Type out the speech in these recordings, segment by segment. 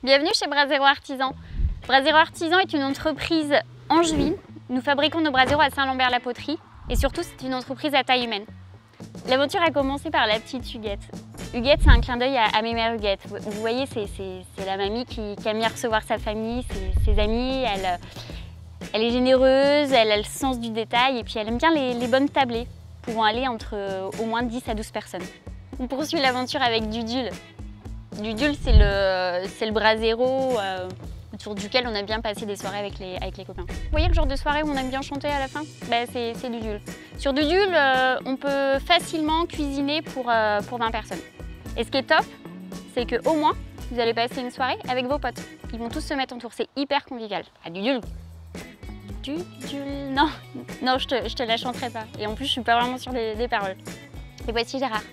Bienvenue chez Brasero Artisan. Brasero Artisan est une entreprise angevine. Nous fabriquons nos braseros à Saint-Lambert-la-Poterie et surtout c'est une entreprise à taille humaine. L'aventure a commencé par la petite Huguette. Huguette, c'est un clin d'œil à mes mères Huguette. Vous voyez, c'est la mamie qui aime bien recevoir sa famille, ses amis. Elle est généreuse, elle a le sens du détail et puis elle aime bien les bonnes tablées, pouvant aller entre au moins 10 à 12 personnes. On poursuit l'aventure avec Dudule. Dudule, c'est le brasero autour duquel on a bien passé des soirées avec les copains. Vous voyez le genre de soirée où on aime bien chanter à la fin? C'est Dudule. Sur Dudule, on peut facilement cuisiner pour 20 personnes. Et ce qui est top, c'est qu'au moins, vous allez passer une soirée avec vos potes. Ils vont tous se mettre autour, c'est hyper convivial. Ah, Dudule. Dudule, non, je te la chanterai pas. Et en plus, je suis pas vraiment sûre des paroles. Et voici Gérard.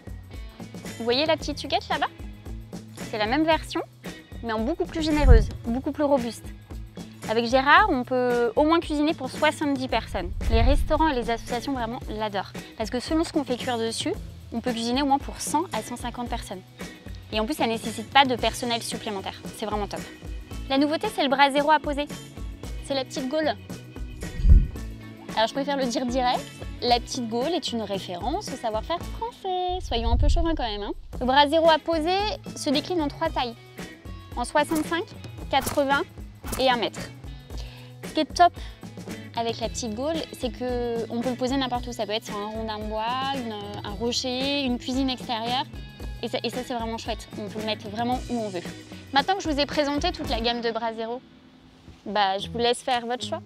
Vous voyez la petite Huguette là-bas? C'est la même version, mais en beaucoup plus généreuse, beaucoup plus robuste. Avec Gérard, on peut au moins cuisiner pour 70 personnes. Les restaurants et les associations vraiment l'adorent. Parce que selon ce qu'on fait cuire dessus, on peut cuisiner au moins pour 100 à 150 personnes. Et en plus, ça ne nécessite pas de personnel supplémentaire. C'est vraiment top. La nouveauté, c'est le brasero à poser. C'est la petite Gaule. Alors, je préfère le dire direct. La petite Gaule est une référence au savoir-faire français. Soyons un peu chauvins quand même. Le brasero à poser se décline en 3 tailles. En 65, 80 et 1 mètre. Ce qui est top avec la petite Gaule, c'est qu'on peut le poser n'importe où. Ça peut être sur un rondin de bois, un rocher, une cuisine extérieure. Et ça c'est vraiment chouette. On peut le mettre vraiment où on veut. Maintenant que je vous ai présenté toute la gamme de brasero, je vous laisse faire votre choix.